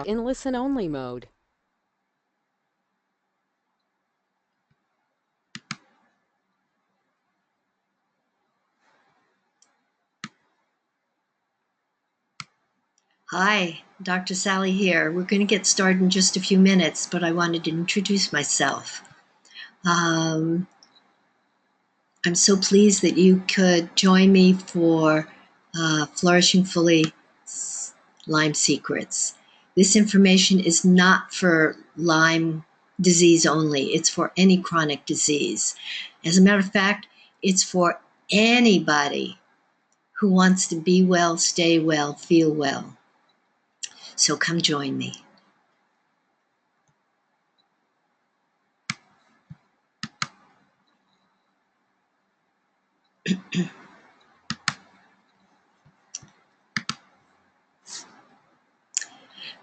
in listen-only mode. Hi, Dr. Sally here. We're going to get started in just a few minutes, but I wanted to introduce myself. I'm so pleased that you could join me for Flourishing Fully Lyme Secrets. This information is not for Lyme disease only. It's for any chronic disease. As a matter of fact, it's for anybody who wants to be well, stay well, feel well. So come join me.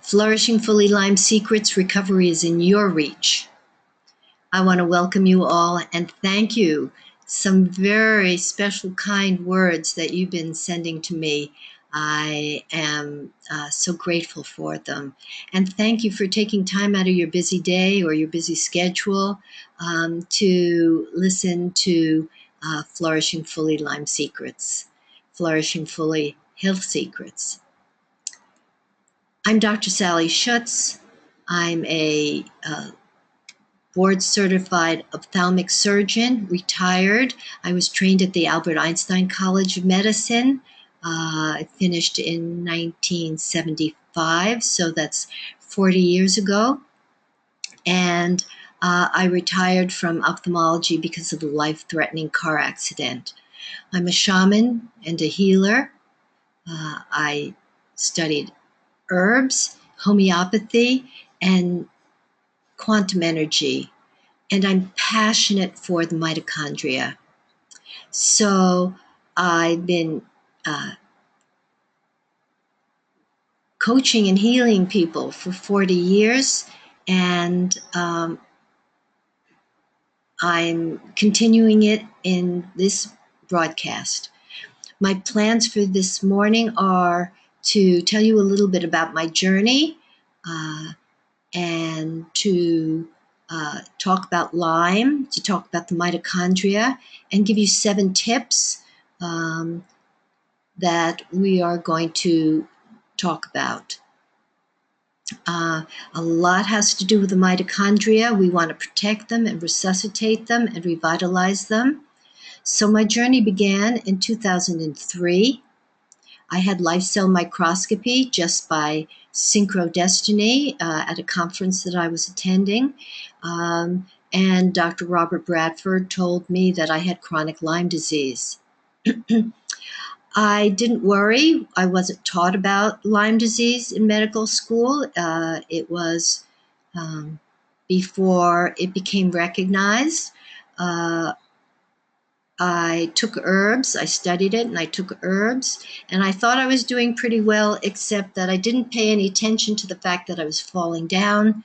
Flourishing Fully Lyme Secrets recovery is in your reach. I want to welcome you all and thank you. Some very special, kind words that you've been sending to me. I am so grateful for them. And thank you for taking time out of your busy day or your busy schedule to listen to Flourishing Fully Lyme Secrets, Flourishing Fully Health Secrets. I'm Dr. Sally Schutz. I'm a board-certified ophthalmic surgeon, retired. I was trained at the Albert Einstein College of Medicine. I finished in 1975, so that's 40 years ago. And I retired from ophthalmology because of a life-threatening car accident. I'm a shaman and a healer. I studied herbs, homeopathy, and quantum energy. And I'm passionate for the mitochondria. So I've been coaching and healing people for 40 years, and I'm continuing it in this broadcast. My plans for this morning are to tell you a little bit about my journey and to talk about Lyme, to talk about the mitochondria, and give you 7 tips that we are going to talk about. A lot has to do with the mitochondria. We want to protect them and resuscitate them and revitalize them. So my journey began in 2003. I had life cell microscopy just by synchrodestiny at a conference that I was attending. And Dr. Robert Bradford told me that I had chronic Lyme disease. I didn't worry. I wasn't taught about Lyme disease in medical school. It was before it became recognized. I took herbs, I studied it, and I took herbs, and I thought I was doing pretty well, except that I didn't pay any attention to the fact that I was falling down,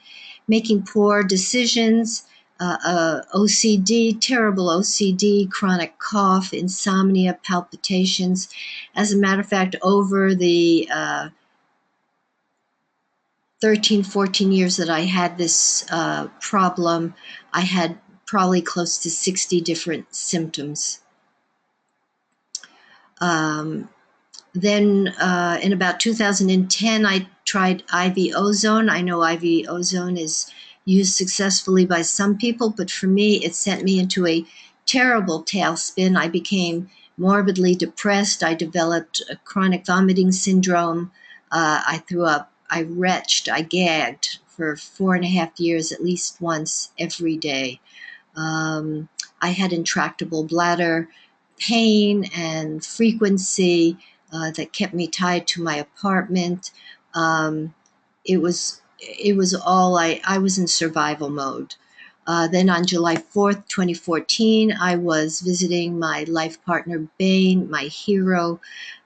making poor decisions, OCD, terrible OCD, chronic cough, insomnia, palpitations. As a matter of fact, over the 13, 14 years that I had this problem, I had probably close to 60 different symptoms. Then in about 2010, I tried IV ozone. I know IV ozone is used successfully by some people, but for me, it sent me into a terrible tailspin. I became morbidly depressed. I developed a chronic vomiting syndrome. I threw up. I retched. I gagged for 4.5 years, at least once every day. I had intractable bladder pain and frequency that kept me tied to my apartment. It was all I was in survival mode. Then on July 4th, 2014, I was visiting my life partner, Bane, my hero,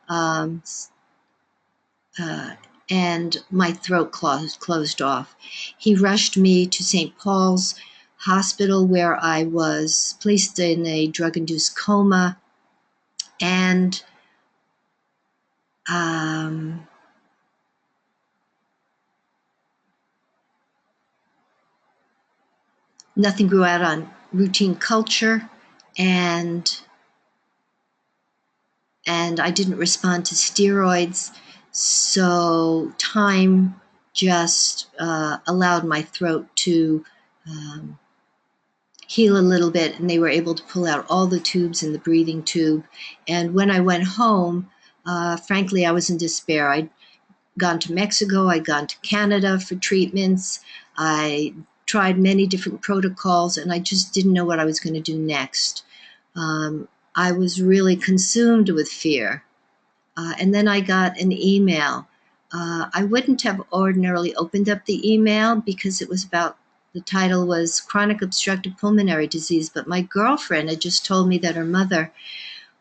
and my throat closed off. He rushed me to St. Paul's Hospital, where I was placed in a drug-induced coma, and Nothing grew out on routine culture, and I didn't respond to steroids. So time just allowed my throat to heal a little bit, and they were able to pull out all the tubes in the breathing tube. And when I went home, frankly, I was in despair. I'd gone to Mexico, I'd gone to Canada for treatments. I tried many different protocols, and I just didn't know what I was going to do next. I was really consumed with fear. And then I got an email. I wouldn't have ordinarily opened up the email because it was about, the title was Chronic Obstructive Pulmonary Disease, but my girlfriend had just told me that her mother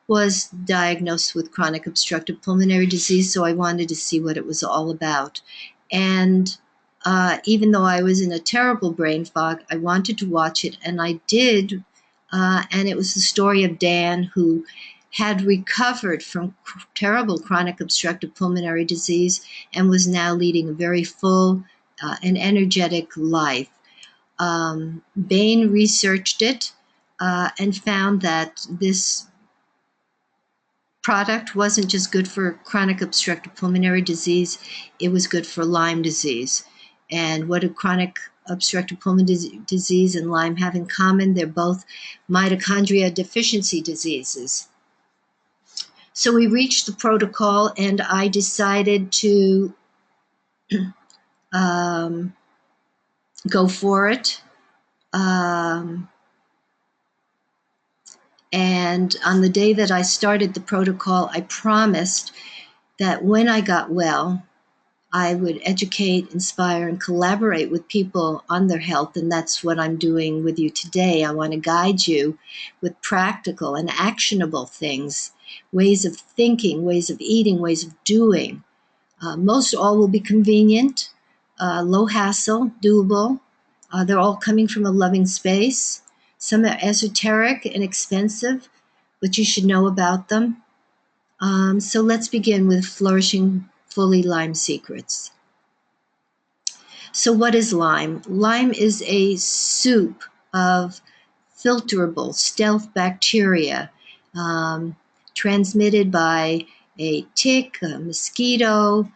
was diagnosed with chronic obstructive pulmonary disease, so I wanted to see what it was all about. And even though I was in a terrible brain fog, I wanted to watch it, and I did. And it was the story of Dan, who had recovered from terrible chronic obstructive pulmonary disease and was now leading a very full and energetic life. Bain researched it and found that this product wasn't just good for chronic obstructive pulmonary disease, it was good for Lyme disease. And what do chronic obstructive pulmonary disease and Lyme have in common? They're both mitochondria deficiency diseases. So we reached the protocol, and I decided to go for it. And on the day that I started the protocol, I promised that when I got well, I would educate, inspire, and collaborate with people on their health, and that's what I'm doing with you today. I want to guide you with practical and actionable things, ways of thinking, ways of eating, ways of doing. Most all will be convenient, low hassle, doable. They're all coming from a loving space. Some are esoteric and expensive, but you should know about them. So let's begin with Flourishing Fully Lyme Secrets. So what is Lyme? Lyme is a soup of filterable stealth bacteria transmitted by a tick, a mosquito,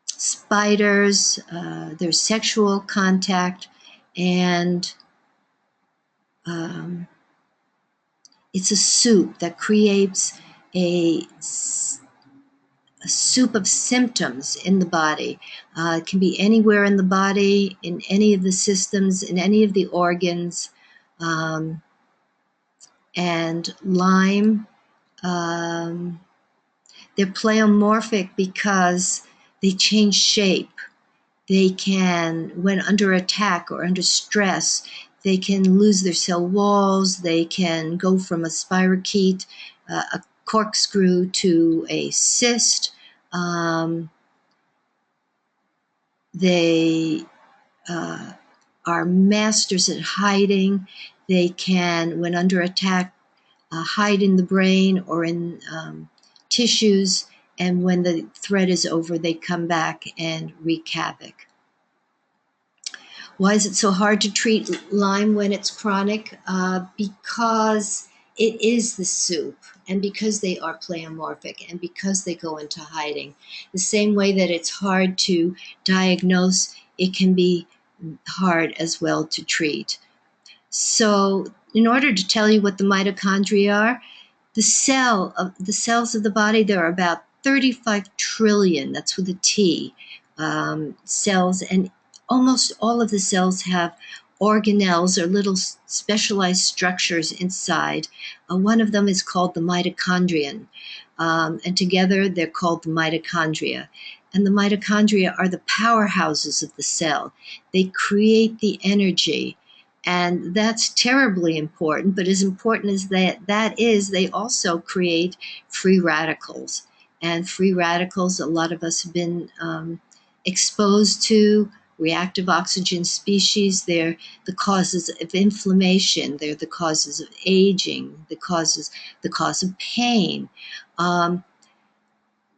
spiders, there's sexual contact, and it's a soup that creates a soup of symptoms in the body. It can be anywhere in the body, in any of the systems, in any of the organs. And Lyme, they're pleomorphic because they change shape. They can, when under attack or under stress, they can lose their cell walls. They can go from a spirochete, a corkscrew, to a cyst. They are masters at hiding. They can, when under attack, hide in the brain or in tissues, and when the threat is over, they come back and wreak havoc. Why is it so hard to treat Lyme when it's chronic? Because it is the soup, and because they are pleomorphic, and because they go into hiding. The same way that it's hard to diagnose, it can be hard as well to treat. So in order to tell you what the mitochondria are, the cells of the body, there are about 35 trillion, that's with a T, cells, and almost all of the cells have organelles, or little specialized structures inside. One of them is called the mitochondrion, and together they're called the mitochondria. And the mitochondria are the powerhouses of the cell. They create the energy. And that's terribly important, but as important as that is, they also create free radicals. And free radicals, a lot of us have been exposed to. Reactive oxygen species, they're the causes of inflammation, they're the causes of aging, the cause of pain.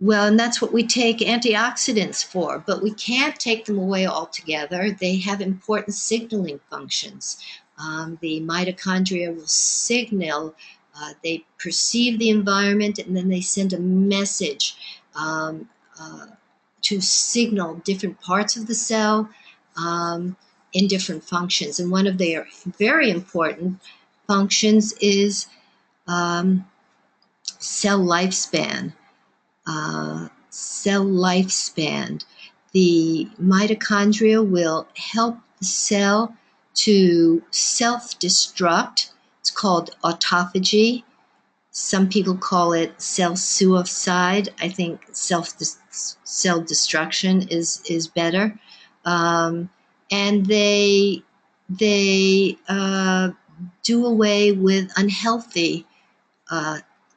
Well, and that's what we take antioxidants for, but we can't take them away altogether. They have important signaling functions. The mitochondria will signal, they perceive the environment, and then they send a message um, uh, to signal different parts of the cell in different functions. And one of their very important functions is um, cell lifespan. Cell lifespan. The mitochondria will help the cell to self-destruct. It's called autophagy. Some people call it cell suicide. I think cell destruction is better. And they do away with unhealthy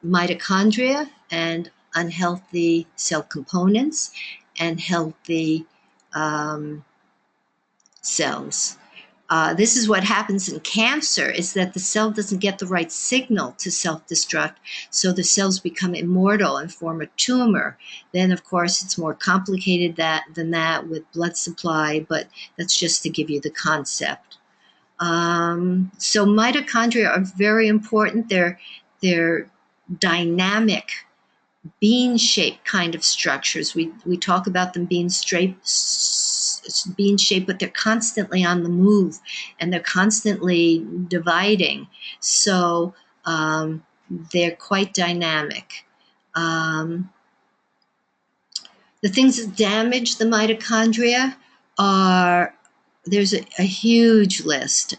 mitochondria and unhealthy cell components and healthy cells. This is what happens in cancer, is that the cell doesn't get the right signal to self-destruct, so the cells become immortal and form a tumor. Then, of course, it's more complicated than that with blood supply, but that's just to give you the concept. So mitochondria are very important. They're dynamic, bean-shaped kind of structures. We talk about them being bean-shaped, but they're constantly on the move and they're constantly dividing. So they're quite dynamic. The things that damage the mitochondria are, there's a huge list.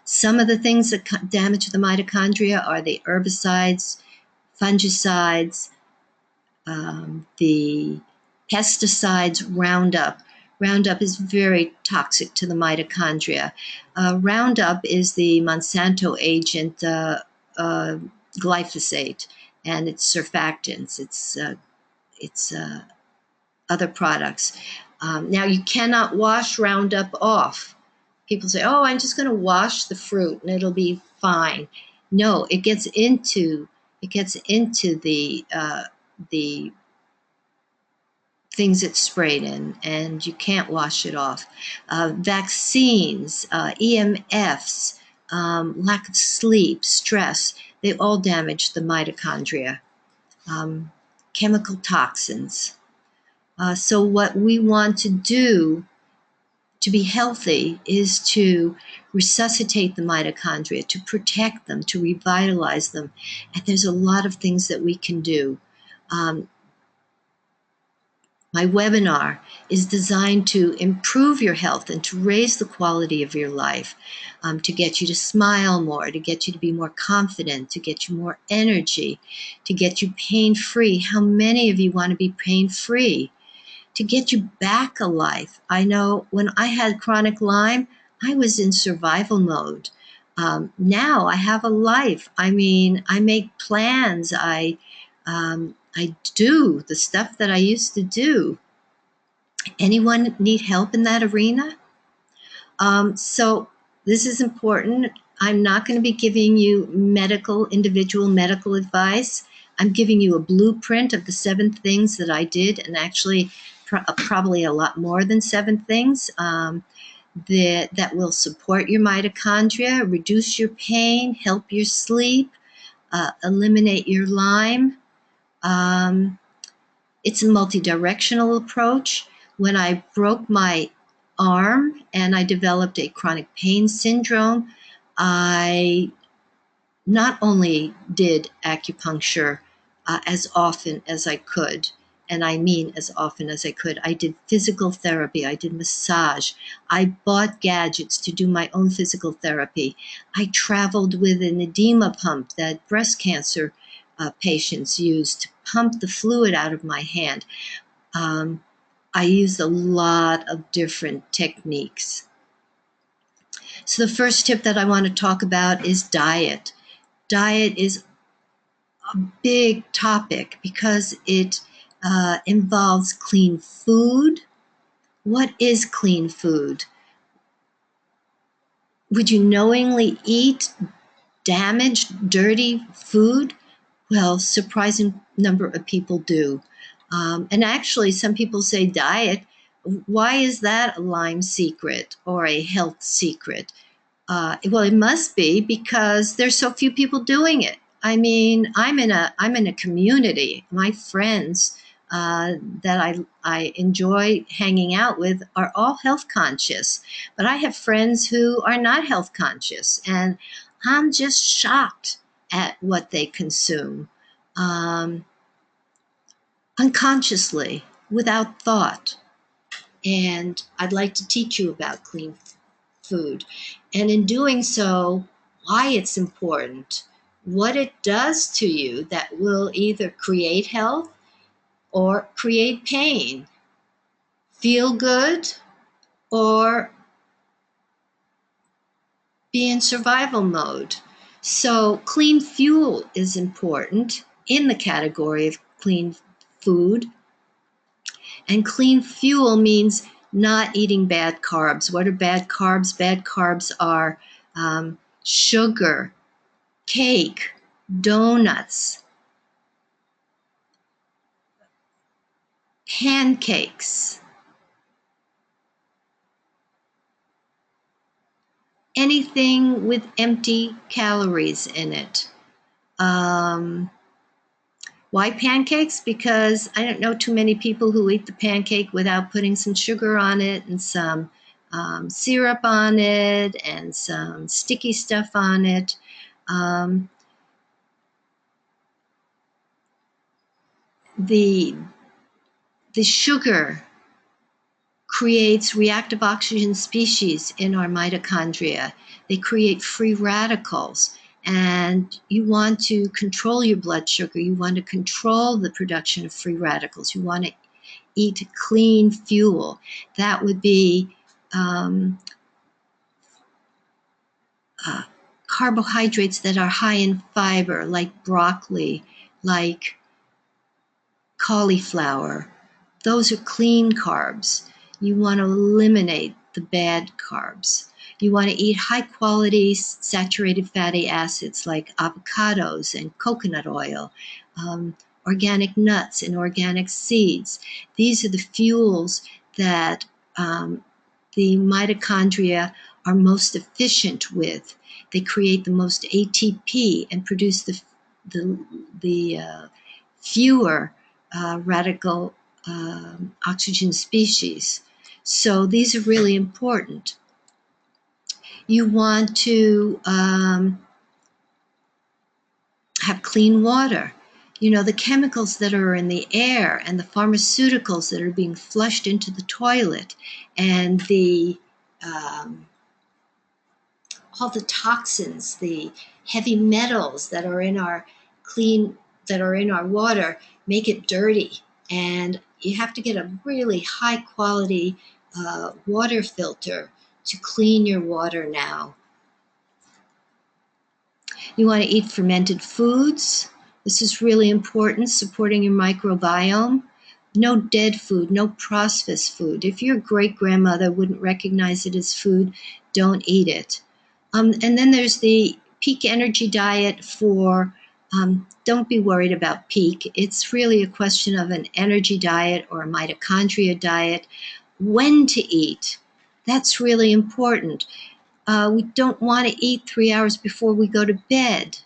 Some of the things that damage the mitochondria are the herbicides, fungicides, the pesticides. Roundup. Roundup is very toxic to the mitochondria. Roundup is the Monsanto agent, glyphosate, and its surfactants. It's other products. Now, you cannot wash Roundup off. People say, "Oh, I'm just going to wash the fruit and it'll be fine." No, it gets into the things it's sprayed in, and you can't wash it off. Vaccines, EMFs, lack of sleep, stress, they all damage the mitochondria. Chemical toxins. So what we want to do to be healthy is to resuscitate the mitochondria, to protect them, to revitalize them. And there's a lot of things that we can do. My webinar is designed to improve your health and to raise the quality of your life, to get you to smile more, to get you to be more confident, to get you more energy, to get you pain-free. How many of you want to be pain-free? To get you back alive. I know when I had chronic Lyme, I was in survival mode. Now I have a life. I mean, I make plans. I do the stuff that I used to do. Anyone need help in that arena? So this is important. I'm not going to be giving you individual medical advice. I'm giving you a blueprint of the 7 things that I did, and actually probably a lot more than 7 things that will support your mitochondria, reduce your pain, help your sleep, eliminate your Lyme. It's a multi-directional approach. When I broke my arm and I developed a chronic pain syndrome, I not only did acupuncture as often as I could, and I mean as often as I could, I did physical therapy, I did massage, I bought gadgets to do my own physical therapy. I traveled with an edema pump that breast cancer patients use to pump the fluid out of my hand. I used a lot of different techniques. So the first tip that I want to talk about is diet. Diet is a big topic because it involves clean food. What is clean food? Would you knowingly eat damaged, dirty food? Well, surprising number of people do. And actually, some people say diet. Why is that a Lyme secret or a health secret? Well, it must be because there's so few people doing it. I mean, I'm in a community. My friends that I enjoy hanging out with are all health conscious, but I have friends who are not health conscious, and I'm just shocked at what they consume unconsciously, without thought. And I'd like to teach you about clean food. And in doing so, why it's important, what it does to you that will either create health or create pain, feel good or be in survival mode. So clean fuel is important in the category of clean food. And clean fuel means not eating bad carbs. What are bad carbs? Bad carbs are sugar, cake, donuts, pancakes, anything with empty calories in it. Why pancakes? Because I don't know too many people who eat the pancake without putting some sugar on it and some syrup on it and some sticky stuff on it. The sugar creates reactive oxygen species in our mitochondria. They create free radicals. And you want to control your blood sugar. You want to control the production of free radicals. You want to eat clean fuel. That would be carbohydrates that are high in fiber, like broccoli, like cauliflower. Those are clean carbs. You want to eliminate the bad carbs. You want to eat high quality saturated fatty acids like avocados and coconut oil, organic nuts and organic seeds. These are the fuels that the mitochondria are most efficient with. They create the most ATP and produce the fewer radical oxygen species. So these are really important. You want to have clean water. You know, the chemicals that are in the air and the pharmaceuticals that are being flushed into the toilet and all the toxins, the heavy metals that are in our water make it dirty. And you have to get a really high quality water filter to clean your water now. You want to eat fermented foods. This is really important, supporting your microbiome. No dead food, no processed food. If your great-grandmother wouldn't recognize it as food, don't eat it. And then there's the peak energy diet for, don't be worried about peak. It's really a question of an energy diet or a mitochondria diet. When to eat, that's really important. We don't want to eat 3 hours before we go to bed.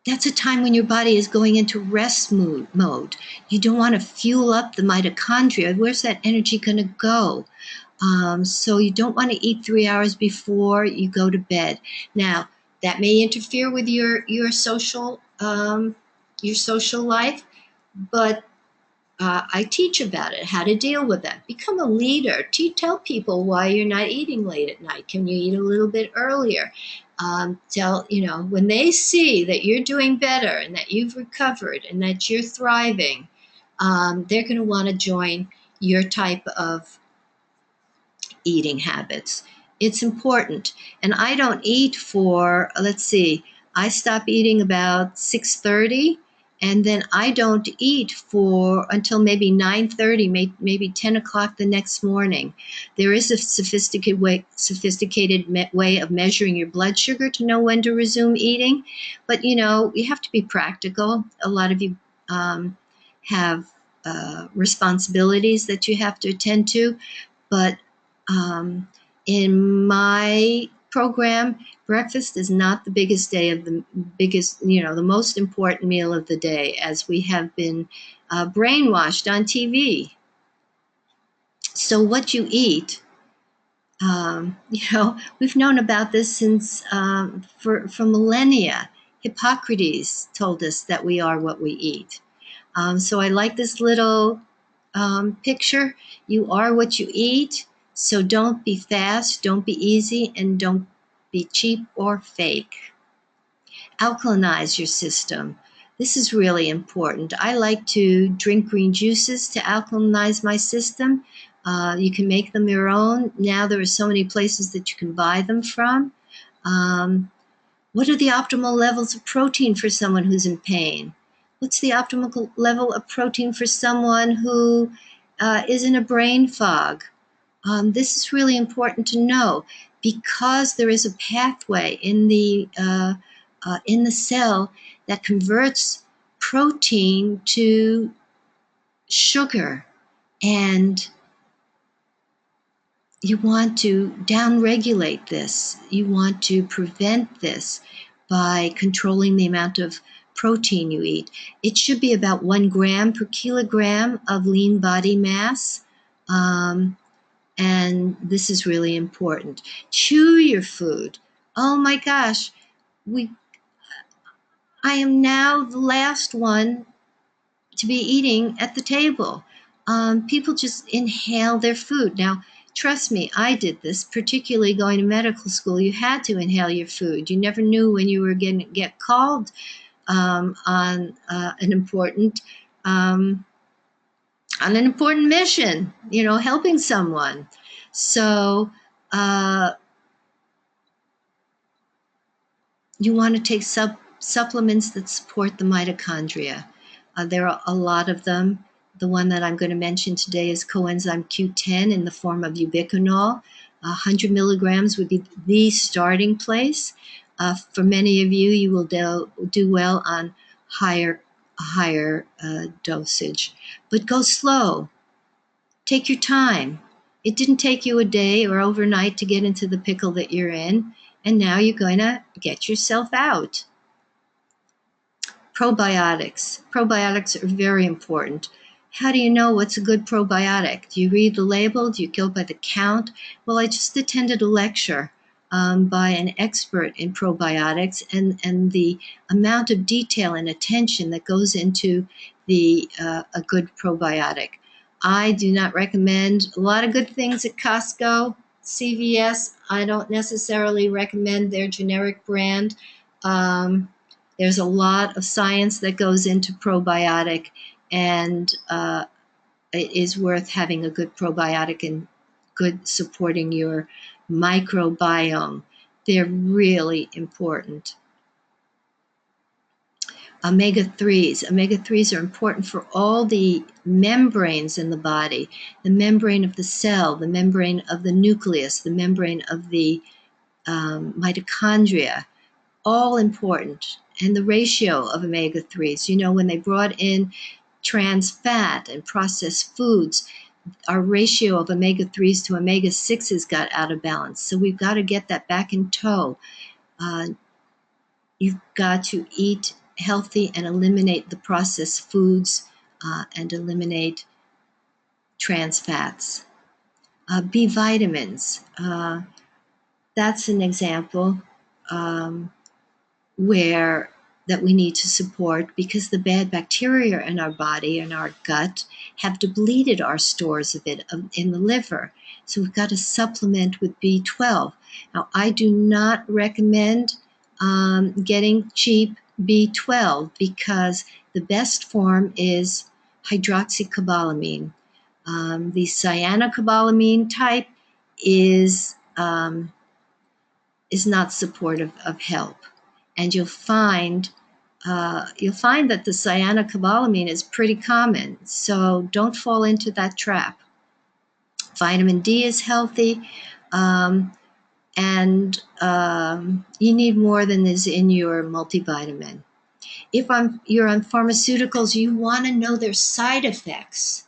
That's a time when your body is going into rest mode. You don't want to fuel up the mitochondria. Where's that energy going to go? So you don't want to eat 3 hours before you go to bed. Now, that may interfere with your social life, but I teach about it, how to deal with that. Become a leader. Tell people why you're not eating late at night. Can you eat a little bit earlier? When they see that you're doing better and that you've recovered and that you're thriving, they're going to want to join your type of eating habits. It's important. And I don't eat for, I stop eating about 6:30, and then I don't eat until maybe 9:30, maybe 10 o'clock the next morning. There is a sophisticated way of measuring your blood sugar to know when to resume eating. But, you have to be practical. A lot of you have responsibilities that you have to attend to. But in my program, breakfast is not the biggest day of the biggest, the most important meal of the day, as we have been brainwashed on TV. So what you eat, we've known about this since for millennia. Hippocrates told us that we are what we eat. So I like this little picture. You are what you eat. So don't be fast, don't be easy, and don't be cheap or fake. Alkalinize your system. This is really important. I like to drink green juices to alkalinize my system. You can make them your own. Now there are so many places that you can buy them from. What are the optimal levels of protein for someone who's in pain? What's the optimal level of protein for someone who is in a brain fog? This is really important to know, because there is a pathway in the cell that converts protein to sugar, and you want to downregulate this. You want to prevent this by controlling the amount of protein you eat. It should be about 1 gram per kilogram of lean body mass. And this is really important. Chew your food. Oh my gosh, I am now the last one to be eating at the table. People just inhale their food. Now, trust me, I did this, particularly going to medical school. You had to inhale your food. You never knew when you were going to get called on an important mission, helping someone. So you want to take supplements that support the mitochondria. There are a lot of them. The one that I'm going to mention today is coenzyme Q10 in the form of ubiquinol. 100 milligrams would be the starting place. For many of you, you will do well on higher dosage. But go slow. Take your time. It didn't take you a day or overnight to get into the pickle that you're in, and now you're going to get yourself out. Probiotics. Probiotics are very important. How do you know what's a good probiotic? Do you read the label? Do you go by the count? Well, I just attended a lecture by an expert in probiotics, and the amount of detail and attention that goes into a good probiotic. I do not recommend a lot of good things at Costco, CVS. I don't necessarily recommend their generic brand. There's a lot of science that goes into probiotic, and it is worth having a good probiotic and good supporting your microbiome. They're really important. Omega-3s. Omega-3s are important for all the membranes in the body, the membrane of the cell, the membrane of the nucleus, the membrane of the mitochondria, all important. And the ratio of omega-3s, when they brought in trans fat and processed foods, our ratio of omega-3s to omega-6s got out of balance. So we've got to get that back in tow. You've got to eat healthy and eliminate the processed foods and eliminate trans fats. B vitamins. That's an example where that we need to support, because the bad bacteria in our body and our gut have depleted our stores of it in the liver. So we've got to supplement with B12. Now, I do not recommend getting cheap B12, because the best form is hydroxycobalamin. The cyanocobalamin type is not supportive of help, and you'll find that the cyanocobalamin is pretty common. So don't fall into that trap. Vitamin D is healthy. And you need more than is in your multivitamin. If you're on pharmaceuticals, you want to know their side effects.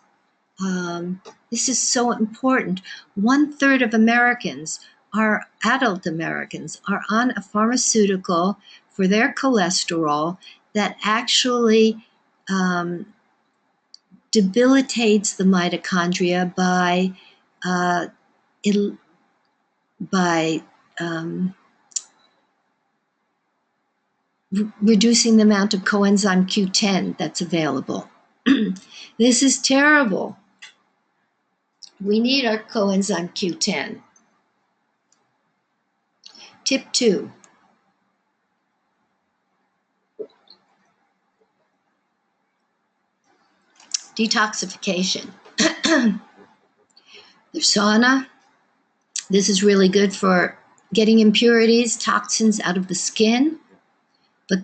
This is so important. 1/3 of Americans, adult Americans, are on a pharmaceutical for their cholesterol that actually debilitates the mitochondria by reducing the amount of coenzyme Q10 that's available. This is terrible. We need our coenzyme Q10. Tip 2. Detoxification. The sauna. This is really good for getting impurities, toxins out of the skin. But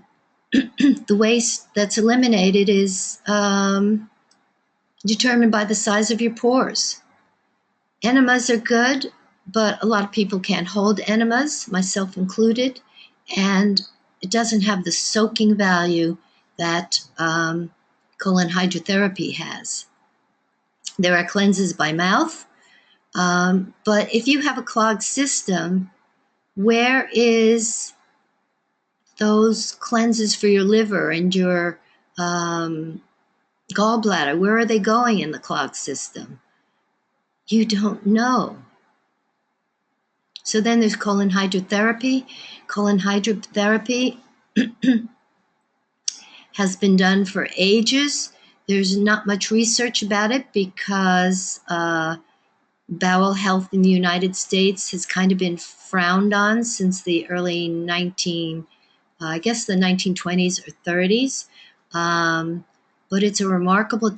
the waste that's eliminated is determined by the size of your pores. Enemas are good, but a lot of people can't hold enemas, myself included, and it doesn't have the soaking value that colon hydrotherapy has. There are cleanses by mouth, but if you have a clogged system, where is those cleanses for your liver and your gallbladder? Where are they going in the clogged system? You don't know. So then there's colon hydrotherapy. Colon hydrotherapy has been done for ages. There's not much research about it because bowel health in the United States has kind of been frowned on since the early the 1920s or 30s. But it's a remarkable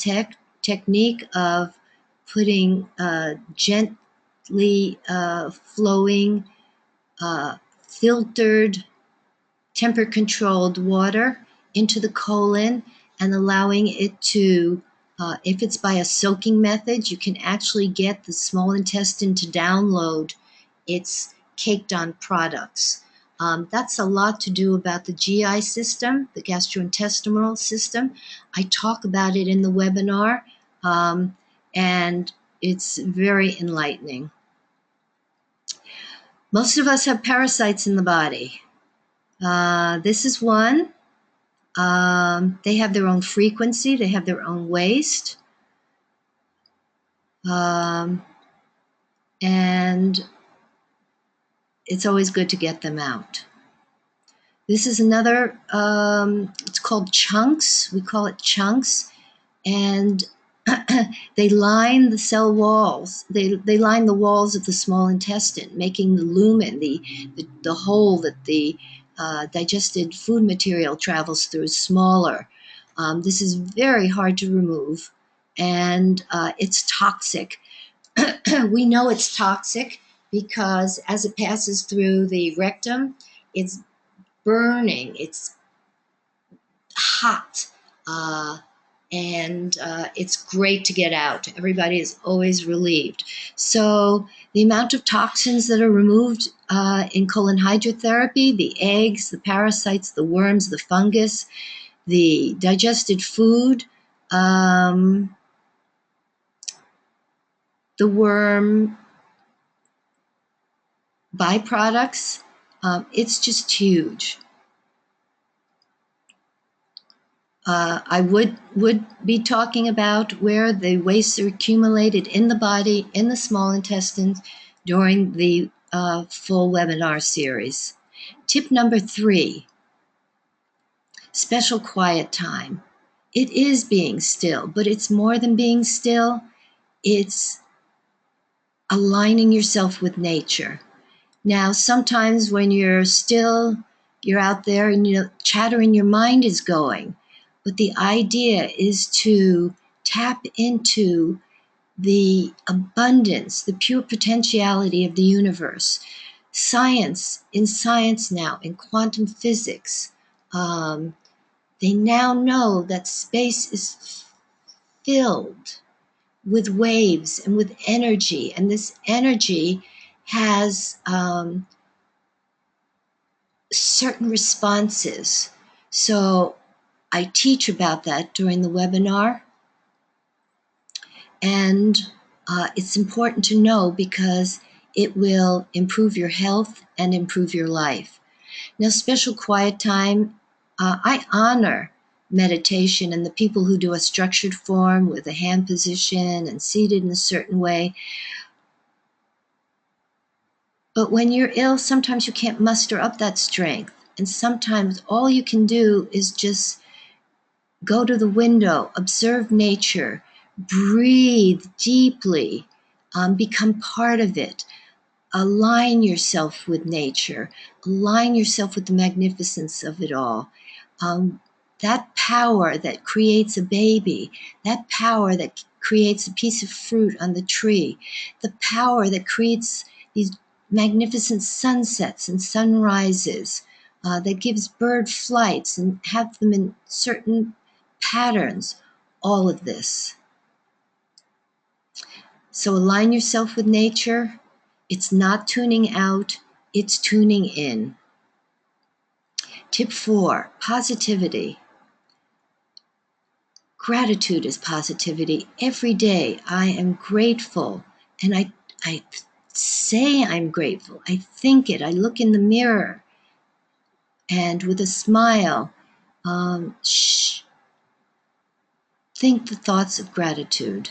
technique of putting gently flowing, filtered, temperature-controlled water into the colon and allowing it to, if it's by a soaking method, you can actually get the small intestine to download its caked-on products. That's a lot to do about the GI system, the gastrointestinal system. I talk about it in the webinar, and it's very enlightening. Most of us have parasites in the body. This is one. They have their own frequency. They have their own waste. And it's always good to get them out. This is another, it's called chunks. We call it chunks. And they line the cell walls. They line the walls of the small intestine, making the lumen, the hole that the digested food material travels through, smaller. This is very hard to remove, and it's toxic. We know it's toxic because as it passes through the rectum, it's burning, it's hot, and it's great to get out. Everybody is always relieved. So the amount of toxins that are removed in colon hydrotherapy, the eggs, the parasites, the worms, the fungus, the digested food, the worm byproducts, it's just huge. I would be talking about where the wastes are accumulated in the body, in the small intestines, during the full webinar series. Tip number 3, special quiet time. It is being still, but it's more than being still. It's aligning yourself with nature. Now, sometimes when you're still, you're out there and chatter in your mind is going. But the idea is to tap into the abundance, the pure potentiality of the universe. In science now, in quantum physics, they now know that space is filled with waves and with energy, and this energy has certain responses. So I teach about that during the webinar, and it's important to know because it will improve your health and improve your life. Now, special quiet time, I honor meditation and the people who do a structured form with a hand position and seated in a certain way. But when you're ill, sometimes you can't muster up that strength. And sometimes all you can do is just go to the window, observe nature, breathe deeply, become part of it. Align yourself with nature. Align yourself with the magnificence of it all. That power that creates a baby, that power that creates a piece of fruit on the tree, the power that creates these magnificent sunsets and sunrises, that gives bird flights and have them in certain patterns, all of this. So align yourself with nature. It's not tuning out, it's tuning in. Tip 4, positivity. Gratitude is positivity. Every day I am grateful, and I say I'm grateful. I think it. I look in the mirror and with a smile, think the thoughts of gratitude.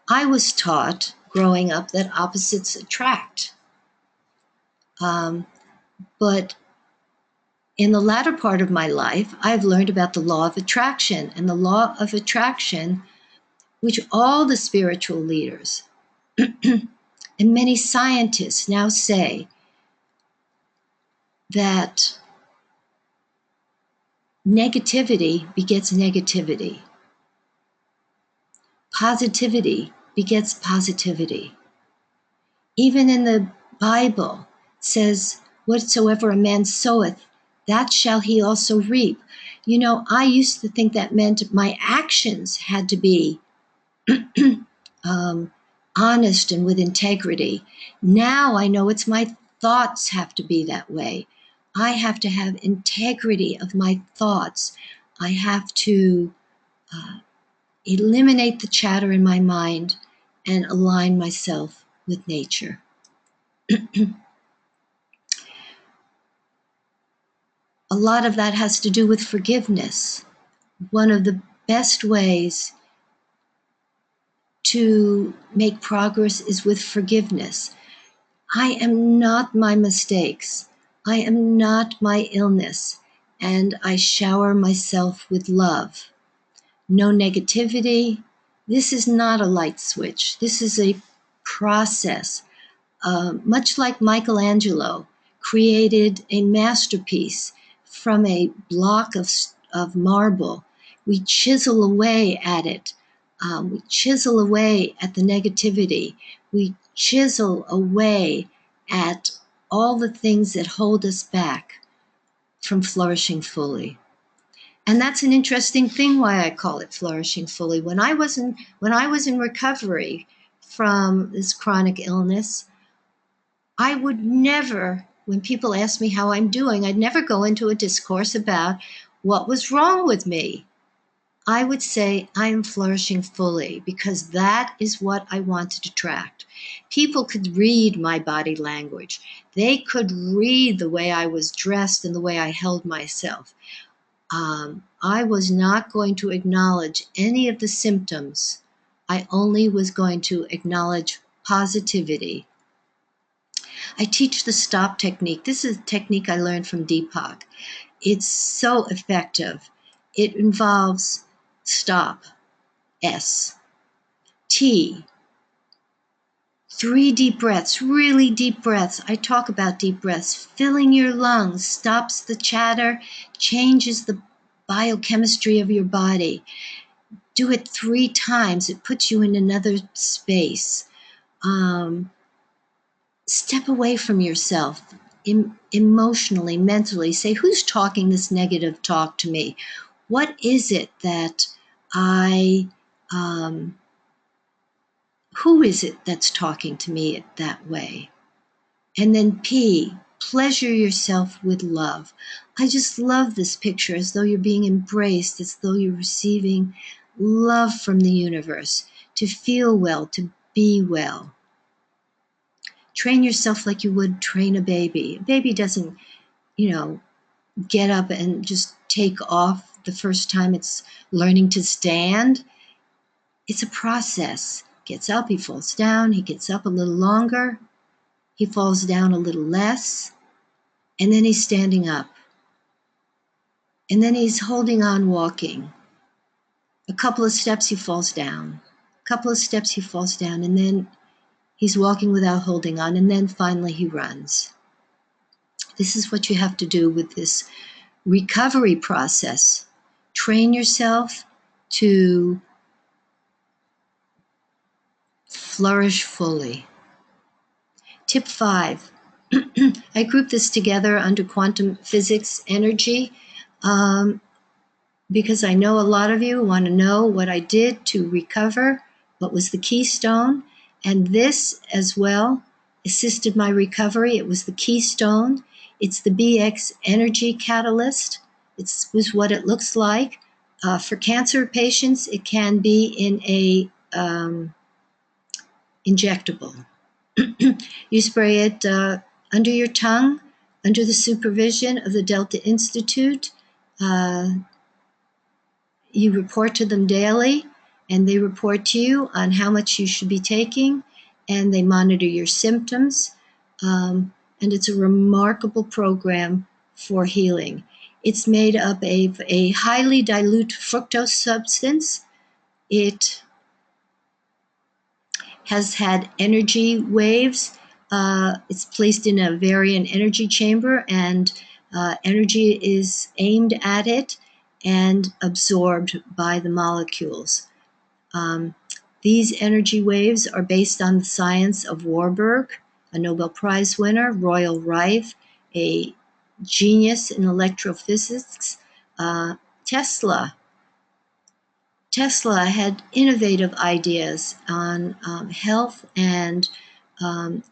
I was taught growing up that opposites attract. But in the latter part of my life, I've learned about the law of attraction, and the law of attraction, which all the spiritual leaders and many scientists now say that negativity begets negativity. Positivity begets positivity. Even in the Bible, it says, whatsoever a man soweth, that shall he also reap. You know, I used to think that meant my actions had to be honest and with integrity. Now I know it's my thoughts have to be that way. I have to have integrity of my thoughts. I have to eliminate the chatter in my mind and align myself with nature. A lot of that has to do with forgiveness. One of the best ways to make progress is with forgiveness. I am not my mistakes. I am not my illness, and I shower myself with love. No negativity. This is not a light switch. This is a process. Much like Michelangelo created a masterpiece from a block of marble, we chisel away at it. We chisel away at the negativity. We chisel away at all the things that hold us back from flourishing fully. And that's an interesting thing why I call it flourishing fully. When I was in recovery from this chronic illness, I would never, when people ask me how I'm doing, I'd never go into a discourse about what was wrong with me. I would say I am flourishing fully because that is what I wanted to attract. People could read my body language. They could read the way I was dressed and the way I held myself. I was not going to acknowledge any of the symptoms. I only was going to acknowledge positivity. I teach the stop technique. This is a technique I learned from Deepak. It's so effective. It involves stop, S, T, 3 deep breaths, really deep breaths. I talk about deep breaths. Filling your lungs stops the chatter, changes the biochemistry of your body. Do it 3 times. It puts you in another space. Step away from yourself emotionally, mentally. Say, who's talking this negative talk to me? What is it that who is it that's talking to me that way? And then P, Pleasure yourself with love. I just love this picture, as though you're being embraced, as though you're receiving love from the universe, to feel well, to be well. Train yourself like you would train a baby. A baby doesn't, get up and just take off the first time it's learning to stand. It's a process. Gets up, he falls down, he gets up a little longer, he falls down a little less, and then he's standing up. And then he's holding on walking. A couple of steps, he falls down. A couple of steps, he falls down, and then he's walking without holding on, and then finally he runs. This is what you have to do with this recovery process. Train yourself to flourish fully. Tip 5. I group this together under quantum physics energy because I know a lot of you want to know what I did to recover, what was the keystone, and this as well assisted my recovery. It was the keystone. It's the BX energy catalyst. It was what it looks like. For cancer patients, it can be in a injectable. You spray it under your tongue, under the supervision of the Delta Institute. You report to them daily, and they report to you on how much you should be taking, and they monitor your symptoms. And it's a remarkable program for healing. It's made up of a highly dilute fructose substance. It has had energy waves. It's placed in a variant energy chamber, and energy is aimed at it and absorbed by the molecules. These energy waves are based on the science of Warburg, a Nobel Prize winner, Royal Rife, a genius in electrophysics, Tesla. Tesla had innovative ideas on health and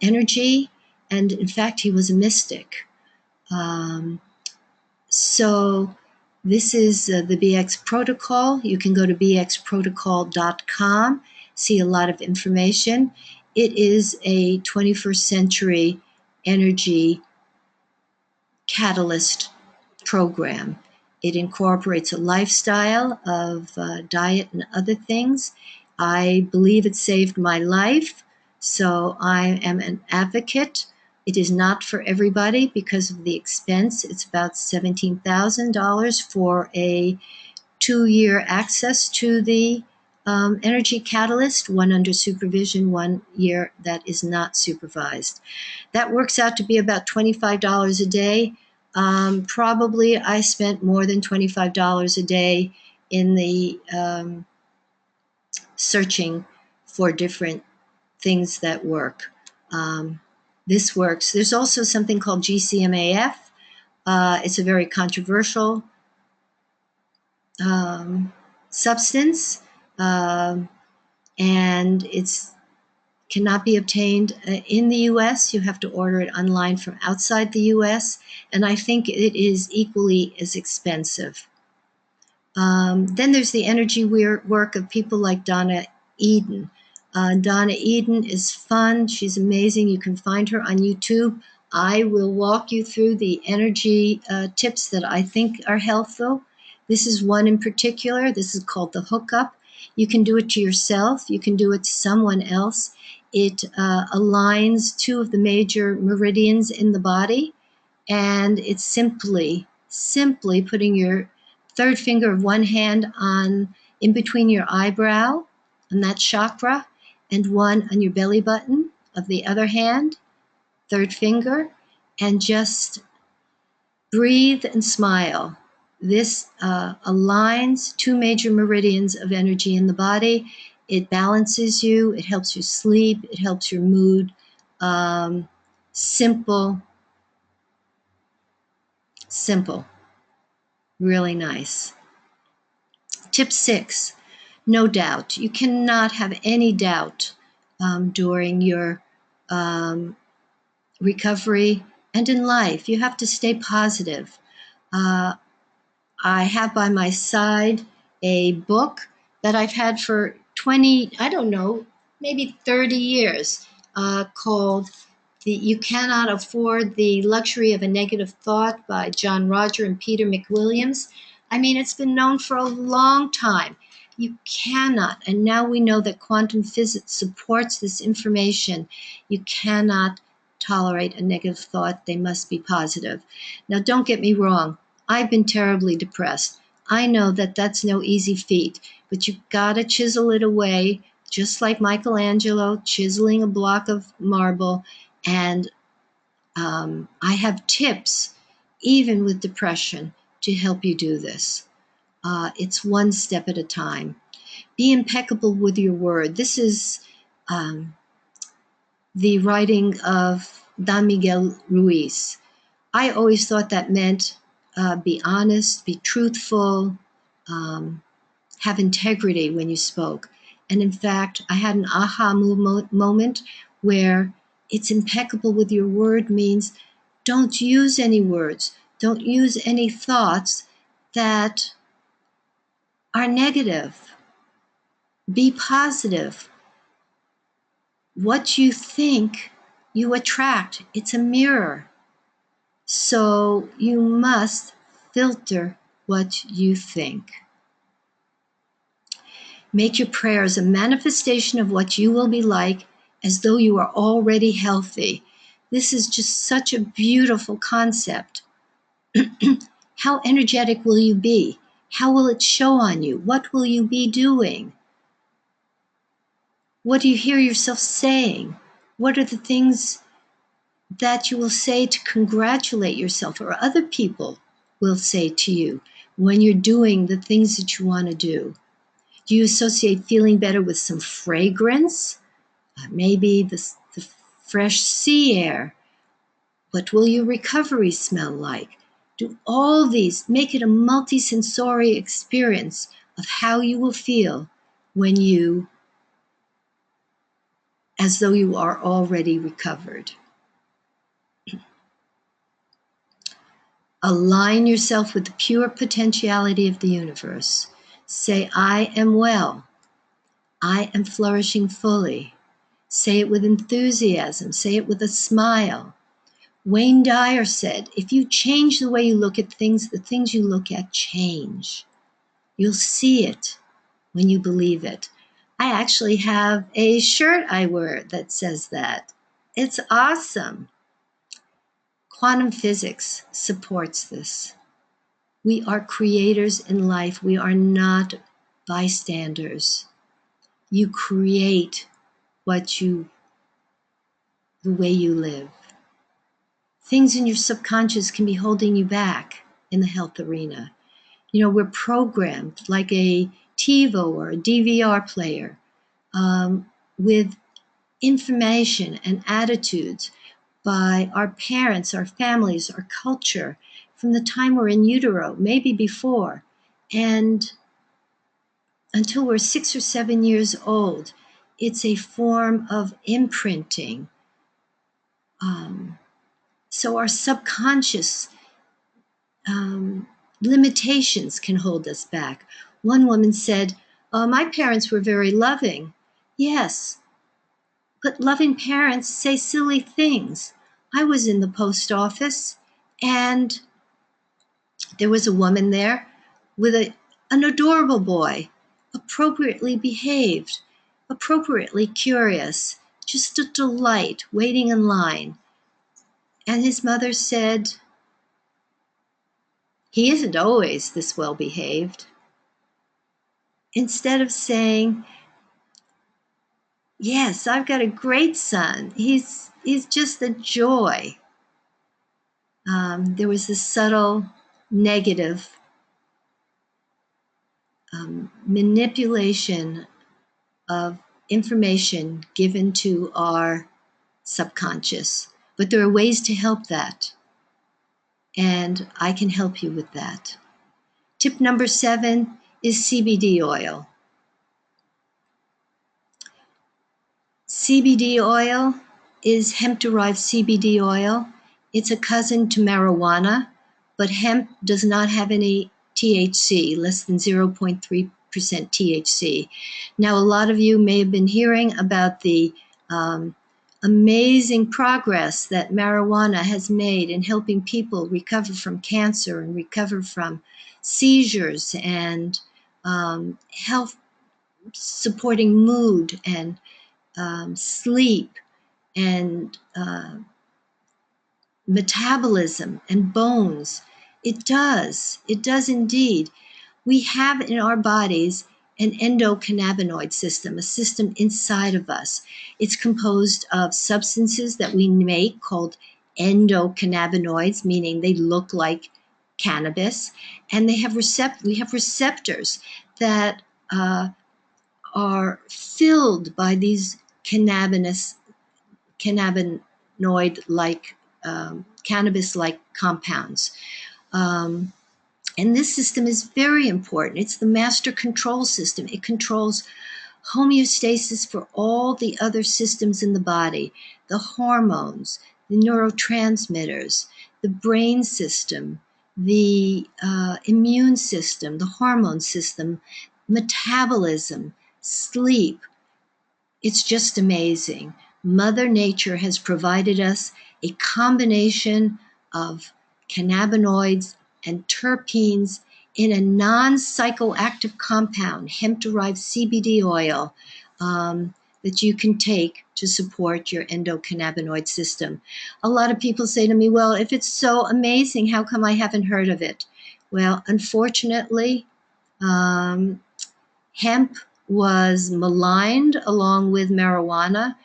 energy, and in fact, he was a mystic. So this is the BX protocol. You can go to bxprotocol.com, see a lot of information. It is a 21st century energy catalyst program. It incorporates a lifestyle of diet and other things. I believe it saved my life, so I am an advocate. It is not for everybody because of the expense. It's about $17,000 for a 2-year access to the energy catalyst, one under supervision, 1 year that is not supervised. That works out to be about $25 a day. Probably I spent more than $25 a day in the searching for different things that work. This works. There's also something called GCMAF. It's a very controversial substance, and it's cannot be obtained in the U.S. You have to order it online from outside the U.S., and I think it is equally as expensive. Then there's the energy work of people like Donna Eden. Donna Eden is fun. She's amazing. You can find her on YouTube. I will walk you through the energy tips that I think are helpful. This is one in particular. This is called the hookup. You can do it to yourself. You can do it to someone else. It aligns 2 of the major meridians in the body, and it's simply putting your 3rd finger of one hand on in between your eyebrow, on that chakra, and one on your belly button of the other hand, 3rd finger, and just breathe and smile. This aligns 2 major meridians of energy in the body. It balances you. It helps you sleep. It helps your mood. Simple. Really nice. Tip 6, no doubt. You cannot have any doubt during your recovery And in life, you have to stay positive. Uh, I have by my side a book that I've had for 20, I don't know, maybe 30 years, called You Cannot Afford the Luxury of a Negative Thought by John Roger and Peter McWilliams. I mean, it's been known for a long time. You cannot, and now we know that quantum physics supports this information, you cannot tolerate a negative thought. They must be positive. Now, don't get me wrong. I've been terribly depressed. I know that that's no easy feat, but you've got to chisel it away, just like Michelangelo chiseling a block of marble. And I have tips, even with depression, to help you do this. It's one step at a time. Be impeccable with your word. This is the writing of Don Miguel Ruiz. I always thought that meant be honest, be truthful, have integrity when you spoke. And in fact, I had an aha moment where it's impeccable with your word means don't use any words, don't use any thoughts that are negative. Be positive. What you think, you attract. It's a mirror. So you must filter what you think. Make your prayers a manifestation of what you will be like, as though you are already healthy. This is just such a beautiful concept. How energetic will you be? How will it show on you? What will you be doing? What do you hear yourself saying? What are the things that you will say to congratulate yourself, or other people will say to you when you're doing the things that you want to do? Do you associate feeling better with some fragrance? Maybe the fresh sea air. What will your recovery smell like? Do all these make it a multisensory experience of how you will feel when you, as though you are already recovered. Align yourself with the pure potentiality of the universe. Say, I am well. I am flourishing fully. Say it with enthusiasm. Say it with a smile. Wayne Dyer said, if you change the way you look at things, the things you look at change. You'll see it when you believe it. I actually have a shirt I wear that says that. It's awesome. Quantum physics supports this. We are creators in life. We are not bystanders. You create the way you live. Things in your subconscious can be holding you back in the health arena. You know, we're programmed like a TiVo or a DVR player with information and attitudes by our parents, our families, our culture, from the time we're in utero, maybe before, and until we're 6 or 7 years old. It's a form of imprinting. So our subconscious limitations can hold us back. One woman said, my parents were very loving. Yes, but loving parents say silly things. I was in the post office, and there was a woman there with an adorable boy, appropriately behaved, appropriately curious, just a delight, waiting in line. And his mother said, he isn't always this well behaved. Instead of saying, yes, I've got a great son. He's just a joy. There was this subtle negative manipulation of information given to our subconscious. But there are ways to help that. And I can help you with that. Tip number 7 is CBD oil. CBD oil is hemp-derived CBD oil. It's a cousin to marijuana, but hemp does not have any THC, less than 0.3% THC. Now, a lot of you may have been hearing about the amazing progress that marijuana has made in helping people recover from cancer and recover from seizures and health, supporting mood and sleep and metabolism and bones. It does indeed. We have in our bodies an endocannabinoid system, a system inside of us. It's composed of substances that we make called endocannabinoids, meaning they look like cannabis, and we have receptors that are filled by these cannabinoid-like cannabis-like compounds. And this system is very important. It's the master control system. It controls homeostasis for all the other systems in the body, the hormones, the neurotransmitters, the brain system, the immune system, the hormone system, metabolism, sleep. It's just amazing. Mother Nature has provided us a combination of cannabinoids and terpenes in a non-psychoactive compound, hemp-derived CBD oil, that you can take to support your endocannabinoid system. A lot of people say to me, well, if it's so amazing, how come I haven't heard of it? Well, unfortunately, hemp was maligned along with marijuana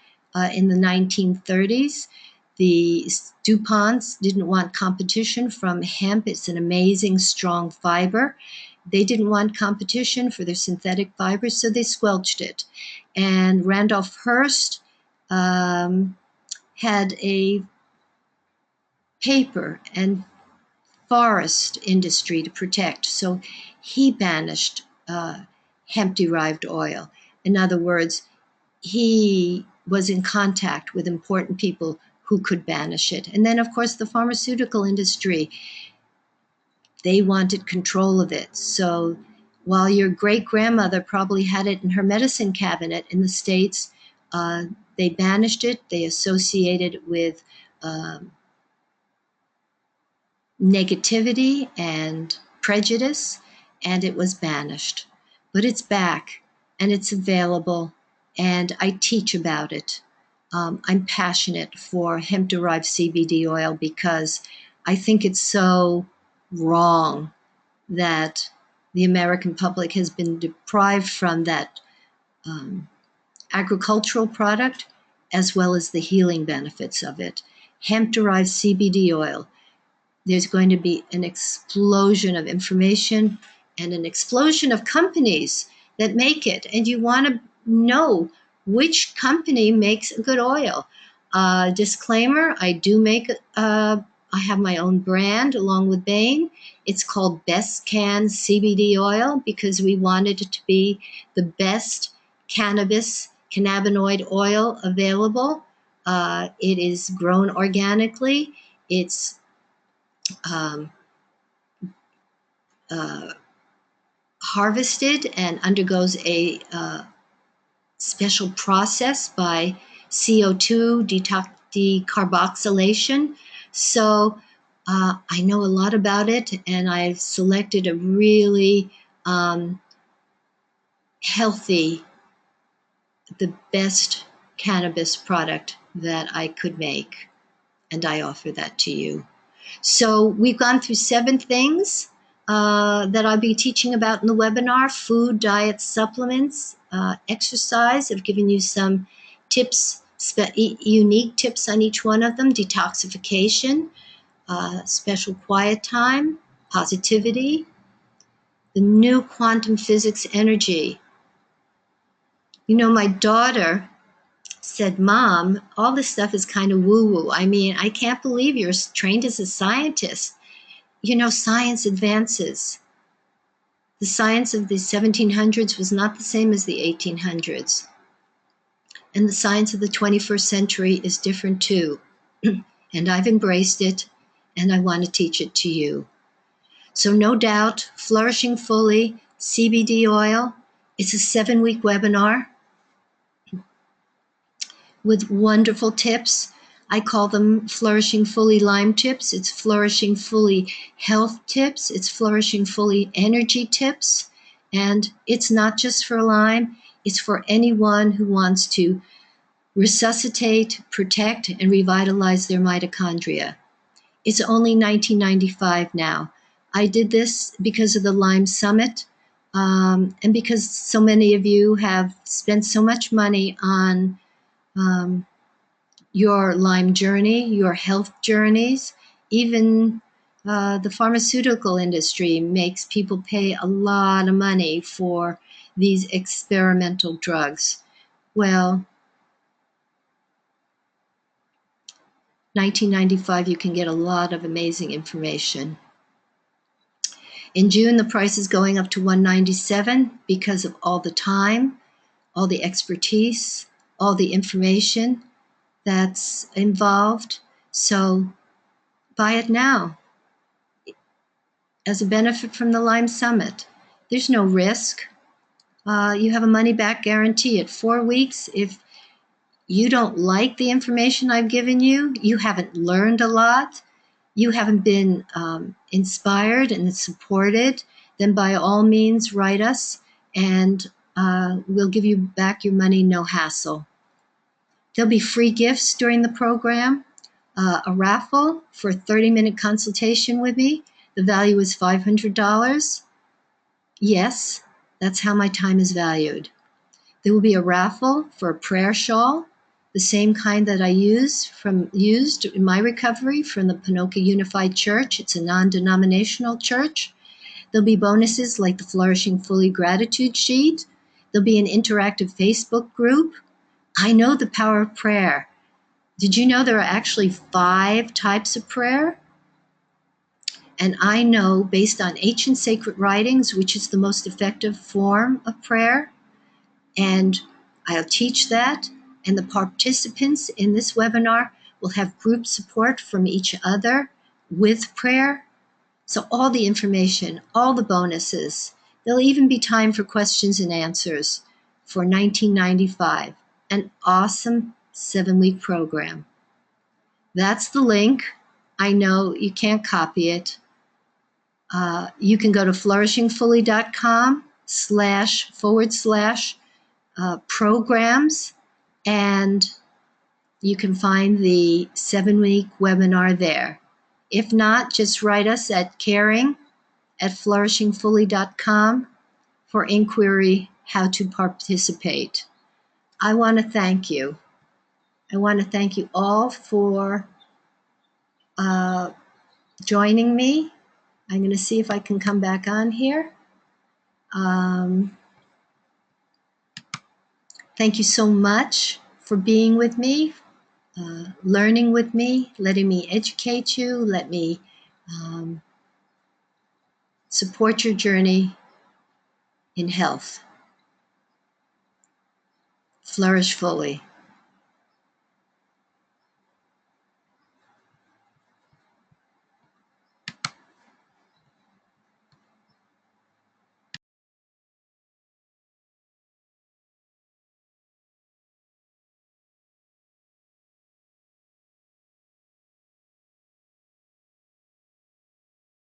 in the 1930s. The DuPonts didn't want competition from hemp. It's an amazing, strong fiber. They didn't want competition for their synthetic fibers, so they squelched it. And Randolph Hearst had a paper and forest industry to protect, so he banished hemp-derived oil. In other words, he was in contact with important people who could banish it. And then, of course, the pharmaceutical industry, they wanted control of it. So while your great-grandmother probably had it in her medicine cabinet in the States, they banished it. They associated it with negativity and prejudice, and it was banished. But it's back, and it's available, and I teach about it. I'm passionate for hemp-derived CBD oil because I think it's so wrong that the American public has been deprived from that agricultural product as well as the healing benefits of it. Hemp-derived CBD oil. There's going to be an explosion of information and an explosion of companies that make it. And you want to know which company makes a good oil. Disclaimer, I have my own brand along with Bain. It's called Best Can CBD oil because we wanted it to be the best cannabinoid oil available. It is grown organically. It's harvested and undergoes a special process by CO2 decarboxylation. So I know a lot about it, and I've selected a really healthy, the best cannabis product that I could make, and I offer that to you. So we've gone through 7 things that I'll be teaching about in the webinar: food, diet, supplements, exercise. I've given you some tips, unique tips on each one of them: detoxification, special quiet time, positivity, the new quantum physics energy. You know, my daughter said, Mom, all this stuff is kind of woo-woo. I mean, I can't believe you're trained as a scientist. You know, science advances. The science of the 1700s was not the same as the 1800s. And the science of the 21st century is different too. and I've embraced it, and I want to teach it to you. So no doubt, Flourishing Fully CBD oil, it's a 7-week webinar with wonderful tips. I call them Flourishing Fully Lyme tips. It's Flourishing Fully health tips. It's Flourishing Fully energy tips. And it's not just for Lyme, it's for anyone who wants to resuscitate, protect, and revitalize their mitochondria. It's only $19.95 now. I did this because of the Lyme Summit, and because so many of you have spent so much money on your Lyme journey, your health journeys. Even the pharmaceutical industry makes people pay a lot of money for these experimental drugs. Well, $19.95, you can get a lot of amazing information. In June, the price is going up to $197 because of all the time, all the expertise, all the information that's involved. So buy it now as a benefit from the Lyme Summit. There's no risk. You have a money-back guarantee at 4 weeks. If you don't like the information I've given you, you haven't learned a lot, you haven't been inspired and supported, then by all means write us and we'll give you back your money, no hassle. There'll be free gifts during the program, a raffle for a 30-minute consultation with me. The value is $500. Yes, that's how my time is valued. There will be a raffle for a prayer shawl, the same kind that I used in my recovery from the Panoka Unified Church. It's a non-denominational church. There'll be bonuses like the Flourishing Fully gratitude sheet. There'll be an interactive Facebook group. I know the power of prayer. Did you know there are actually 5 types of prayer? And I know, based on ancient sacred writings, which is the most effective form of prayer. And I'll teach that. And the participants in this webinar will have group support from each other with prayer. So all the information, all the bonuses, there'll even be time for questions and answers for $19.95. An awesome 7-week program. That's the link. I know you can't copy it. You can go to flourishingfully.com/programs, and you can find the 7-week webinar there. If not, just write us at caring@flourishingfully.com for inquiry how to participate. I want to thank you. I want to thank you all for joining me. I'm going to see if I can come back on here. Thank you so much for being with me, learning with me, letting me educate you, let me support your journey in health. Flourish fully.